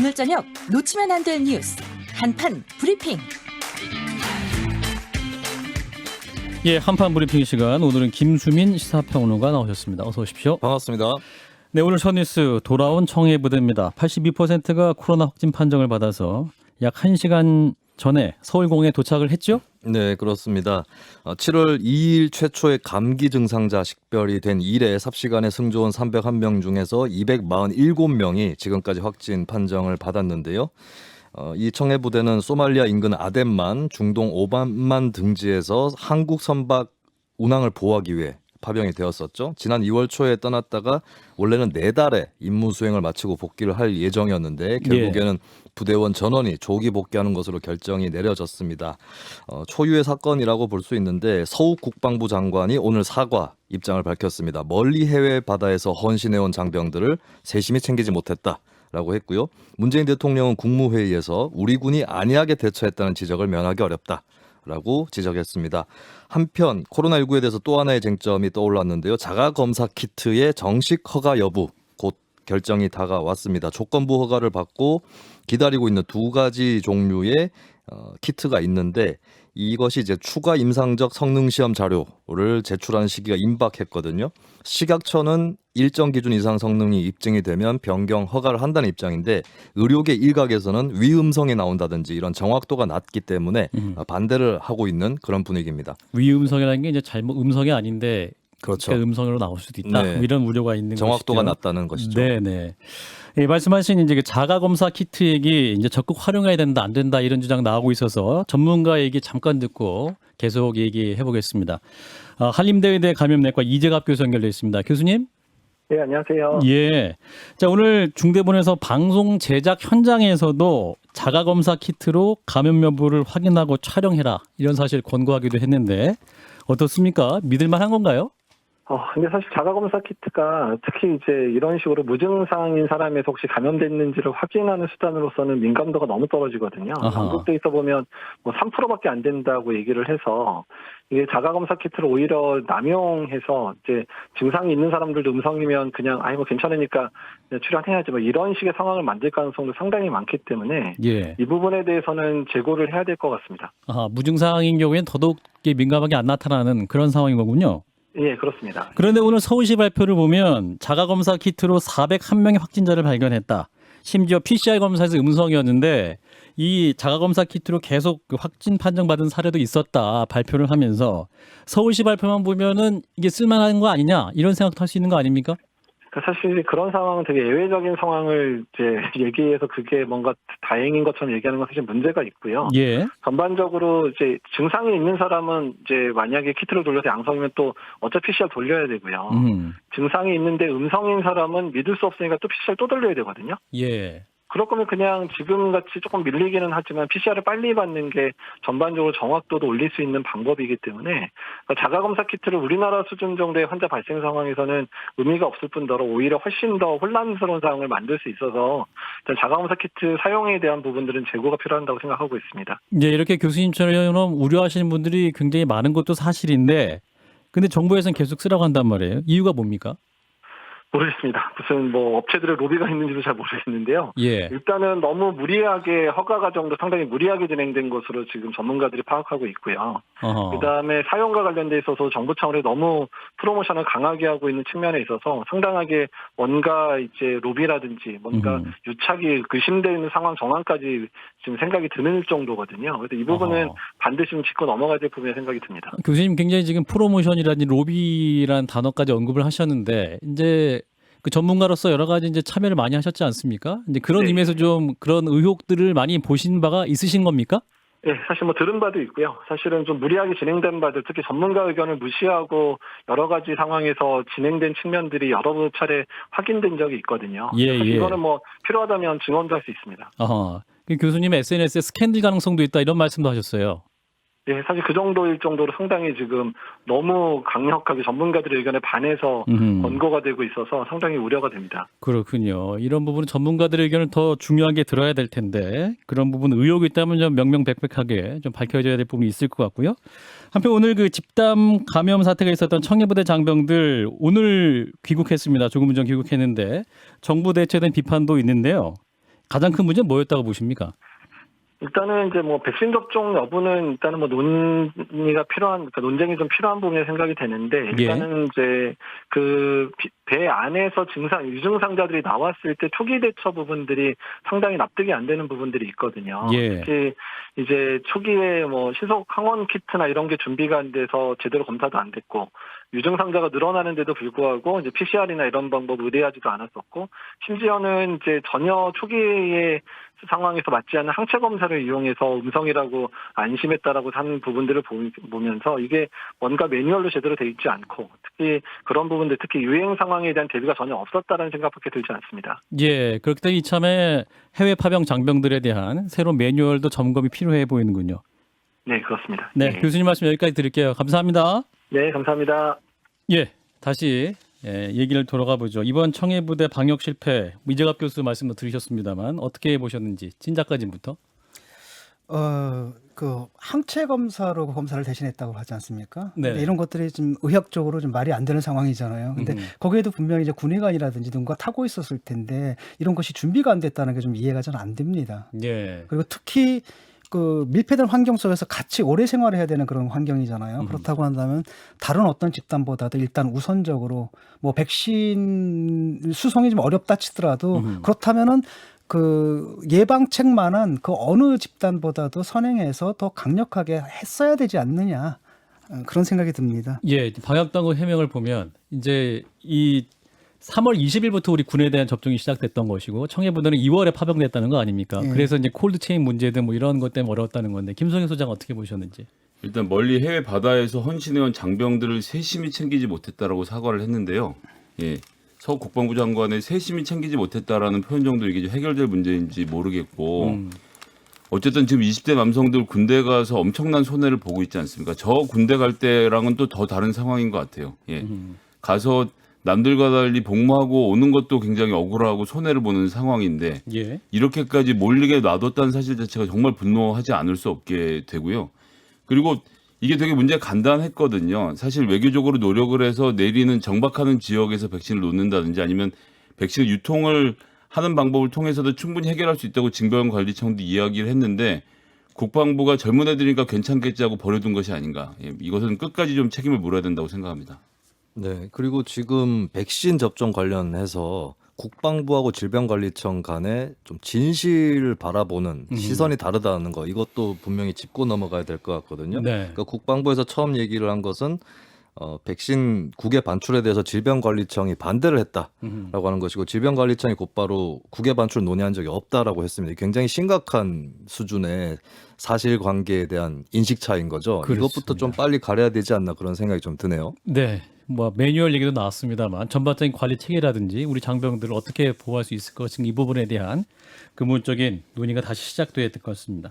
오늘 저녁 놓치면 안 될 뉴스 한판 브리핑. 예, 한판 브리핑 시간. 오늘은 김수민 시사평론가 나오셨습니다. 어서 오십시오. 반갑습니다. 네, 오늘 첫 뉴스 돌아온 청해부대입니다. 82%가 코로나 확진 판정을 받아서 약 1시간 전에 서울공에 도착을 했죠? 네, 그렇습니다. 7월 2일 최초의 감기 증상자 식별이 된 이래 삽시간에 승조원 301명 중에서 247명이 지금까지 확진 판정을 받았는데요. 이 청해부대는 소말리아 인근 아덴만, 중동 오만만 등지에서 한국 선박 운항을 보호하기 위해 파병이 되었었죠. 지난 2월 초에 떠났다가 원래는 4달에 임무 수행을 마치고 복귀를 할 예정이었는데 결국에는 부대원 전원이 조기 복귀하는 것으로 결정이 내려졌습니다. 초유의 사건이라고 볼 수 있는데 서욱 국방부 장관이 오늘 사과 입장을 밝혔습니다. 멀리 해외 바다에서 헌신해온 장병들을 세심히 챙기지 못했다라고 했고요. 문재인 대통령은 국무회의에서 우리 군이 안이하게 대처했다는 지적을 면하기 어렵다. 라고 지적했습니다. 한편 코로나19에 대해서 또 하나의 쟁점이 떠올랐는데요. 자가검사 키트의 정식 허가 여부 곧 결정이 다가왔습니다. 조건부 허가를 받고 기다리고 있는 2가지 종류의 키트가 있는데 이것이 이제 추가 임상적 성능시험 자료를 제출하는 시기가 임박했거든요. 식약처는 일정 기준 이상 성능이 입증이 되면 변경 허가를 한다는 입장인데 의료계 일각에서는 위음성이 나온다든지 이런 정확도가 낮기 때문에 반대를 하고 있는 그런 분위기입니다. 위음성이라는 게 이제 잘못 음성이 아닌데 그렇죠. 음성으로 나올 수도 있다. 네. 이런 우려가 있는 정확도가 것이죠. 낮다는 것이죠. 네네. 예, 말씀하신 이제 그 자가검사 키트 얘기 이제 적극 활용해야 된다, 안 된다 이런 주장 나오고 있어서 전문가 얘기 잠깐 듣고 계속 얘기해 보겠습니다. 한림대의대 감염내과 이재갑 교수 연결돼 있습니다. 교수님. 네, 안녕하세요. 예. 자, 오늘 중대본에서 방송 제작 현장에서도 자가검사 키트로 감염 여부를 확인하고 촬영해라 이런 사실 권고하기도 했는데 어떻습니까? 믿을만한 건가요? 근데 사실 자가검사 키트가 특히 이제 이런 식으로 무증상인 사람에서 혹시 감염됐는지를 확인하는 수단으로서는 민감도가 너무 떨어지거든요. 한국에 있어 보면 뭐 3%밖에 안 된다고 얘기를 해서 이게 자가검사 키트를 오히려 남용해서 이제 증상이 있는 사람들도 음성이면 그냥 뭐 괜찮으니까 출연해야지 뭐 이런 식의 상황을 만들 가능성도 상당히 많기 때문에 이 부분에 대해서는 재고를 해야 될 것 같습니다. 무증상인 경우에는 더더욱 민감하게 안 나타나는 그런 상황인 거군요. 예, 그렇습니다. 그런데 오늘 서울시 발표를 보면 자가검사 키트로 401명의 확진자를 발견했다. 심지어 PCR 검사에서 음성이었는데 이 자가검사 키트로 계속 그 확진 판정받은 사례도 있었다 발표를 하면서 서울시 발표만 보면은 이게 쓸만한 거 아니냐 이런 생각도 할 수 있는 거 아닙니까? 사실 그런 상황은 되게 예외적인 상황을 이제 얘기해서 그게 뭔가 다행인 것처럼 얘기하는 건 사실 문제가 있고요. 예. 전반적으로 이제 증상이 있는 사람은 이제 만약에 키트를 돌려서 양성이면 또 어차피 PCR 돌려야 되고요. 증상이 있는데 음성인 사람은 믿을 수 없으니까 또 PCR 또 돌려야 되거든요. 예. 그럴 거면 그냥 지금같이 조금 밀리기는 하지만 PCR을 빨리 받는 게 전반적으로 정확도도 올릴 수 있는 방법이기 때문에 자가검사 키트를 우리나라 수준 정도의 환자 발생 상황에서는 의미가 없을 뿐더러 오히려 훨씬 더 혼란스러운 상황을 만들 수 있어서 자가검사 키트 사용에 대한 부분들은 재고가 필요한다고 생각하고 있습니다. 네, 이렇게 교수님처럼 우려하시는 분들이 굉장히 많은 것도 사실인데 근데 정부에서는 계속 쓰라고 한단 말이에요. 이유가 뭡니까? 모르겠습니다. 무슨 업체들의 로비가 있는지도 잘 모르겠는데요. 예. 일단은 너무 무리하게 허가 과정도 상당히 무리하게 진행된 것으로 지금 전문가들이 파악하고 있고요. 그다음에 사용과 관련돼 있어서 정부 차원에서 너무 프로모션을 강하게 하고 있는 측면에 있어서 상당하게 뭔가 이제 로비라든지 뭔가 유착이 의심되는 상황 정황까지 지금 생각이 드는 정도거든요. 그래서 이 부분은 반드시 좀 짚고 넘어가야 될 부분에 생각이 듭니다. 교수님 굉장히 지금 프로모션이라든지 로비란 단어까지 언급을 하셨는데 이제 그 전문가로서 여러 가지 이제 참여를 많이 하셨지 않습니까? 이제 그런 의미에서 좀 그런 의혹들을 많이 보신 바가 있으신 겁니까? 네, 사실 들은 바도 있고요. 사실은 좀 무리하게 진행된 바들, 특히 전문가 의견을 무시하고 여러 가지 상황에서 진행된 측면들이 여러 차례 확인된 적이 있거든요. 이거는 필요하다면 증언도 할 수 있습니다. 그 교수님 SNS에 스캔들 가능성도 있다 이런 말씀도 하셨어요. 네, 사실 그 정도일 정도로 상당히 지금 너무 강력하게 전문가들의 의견에 반해서 권고가 되고 있어서 상당히 우려가 됩니다. 그렇군요. 이런 부분은 전문가들의 의견을 더 중요하게 들어야 될 텐데 그런 부분 의혹이 있다면 좀 명명백백하게 좀 밝혀져야 될 부분이 있을 것 같고요. 한편 오늘 그 집단 감염 사태가 있었던 청해부대 장병들 오늘 귀국했습니다. 조금 전 귀국했는데 정부 대처에 대한 비판도 있는데요. 가장 큰 문제는 뭐였다고 보십니까? 일단은 이제 뭐 백신 접종 여부는 일단은 뭐 논의가 필요한, 그러니까 논쟁이 좀 필요한 부분이 생각이 되는데, 일단은 이제 그 배 안에서 유증상자들이 나왔을 때 초기 대처 부분들이 상당히 납득이 안 되는 부분들이 있거든요. 특히 이제 초기에 뭐 시속 항원 키트나 이런 게 준비가 안 돼서 제대로 검사도 안 됐고, 유증상자가 늘어나는데도 불구하고 이제 PCR이나 이런 방법을 의뢰하지도 않았었고, 심지어는 이제 전혀 초기에 상황에서 맞지 않는 항체 검사를 이용해서 음성이라고 안심했다라고 하는 부분들을 보면서 이게 뭔가 매뉴얼로 제대로 돼 있지 않고, 특히 그런 부분들, 특히 유행 상황에 대한 대비가 전혀 없었다라는 생각밖에 들지 않습니다. 예, 그렇기 때문에 이참에 해외 파병 장병들에 대한 새로운 매뉴얼도 점검이 필요해 보이는군요. 네, 그렇습니다. 네, 교수님 말씀 여기까지 드릴게요. 감사합니다. 네, 감사합니다. 예, 다시 얘기를 돌아가 보죠. 이번 청해부대 방역 실패, 이재갑 교수 말씀도 들으셨습니다만 어떻게 보셨는지 진 작가진부터. 그 항체 검사로 검사를 대신했다고 하지 않습니까? 네. 근데 이런 것들이 좀 의학적으로 좀 말이 안 되는 상황이잖아요. 근데 거기에도 분명히 이제 군의관이라든지 누군가 타고 있었을 텐데 이런 것이 준비가 안 됐다는 게 좀 이해가 잘 안 됩니다. 예. 그리고 특히 그 밀폐된 환경 속에서 같이 오래 생활해야 되는 그런 환경이잖아요. 그렇다고 한다면 다른 어떤 집단보다도 일단 우선적으로 뭐 백신 수송이 좀 어렵다 치더라도 그렇다면은 그 예방책만은 그 어느 집단보다도 선행해서 더 강력하게 했어야 되지 않느냐, 그런 생각이 듭니다. 예, 방역당국 해명을 보면 이제 이 3월 20일부터 우리 군에 대한 접종이 시작됐던 것이고 청해부대는 2월에 파병됐다는 거 아닙니까? 예. 그래서 이제 콜드체인 문제든 뭐 이런 것 때문에 어려웠다는 건데 김성현 소장 어떻게 보셨는지. 일단 멀리 해외 바다에서 헌신해온 장병들을 세심히 챙기지 못했다라고 사과를 했는데요. 예, 서 국방부 장관의 세심히 챙기지 못했다라는 표현 정도 이게 해결될 문제인지 모르겠고 어쨌든 지금 20대 남성들 군대 가서 엄청난 손해를 보고 있지 않습니까? 저 군대 갈 때랑은 또 더 다른 상황인 것 같아요. 예, 가서 남들과 달리 복무하고 오는 것도 굉장히 억울하고 손해를 보는 상황인데 예. 이렇게까지 몰리게 놔뒀다는 사실 자체가 정말 분노하지 않을 수 없게 되고요. 그리고 이게 되게 문제가 간단했거든요. 사실 외교적으로 노력을 해서 내리는 정박하는 지역에서 백신을 놓는다든지 아니면 백신 유통을 하는 방법을 통해서도 충분히 해결할 수 있다고 징병관리청도 이야기를 했는데 국방부가 젊은 애들이니까 괜찮겠지 하고 버려둔 것이 아닌가. 예, 이것은 끝까지 좀 책임을 물어야 된다고 생각합니다. 네, 그리고 지금 백신 접종 관련해서 국방부하고 질병관리청 간에 좀 진실을 바라보는 시선이 다르다는 거, 이것도 분명히 짚고 넘어가야 될 것 같거든요. 네. 그러니까 국방부에서 처음 얘기를 한 것은 백신 국외 반출에 대해서 질병관리청이 반대를 했다라고 하는 것이고, 질병관리청이 곧바로 국외 반출 논의한 적이 없다라고 했습니다. 굉장히 심각한 수준의 사실관계에 대한 인식 차이인 거죠. 그렇습니다. 이것부터 좀 빨리 가려야 되지 않나 그런 생각이 좀 드네요. 네. 뭐 매뉴얼 얘기도 나왔습니다만 전반적인 관리 체계라든지 우리 장병들을 어떻게 보호할 수 있을 것인가, 이 부분에 대한 근본적인 논의가 다시 시작돼야 될 것 같습니다.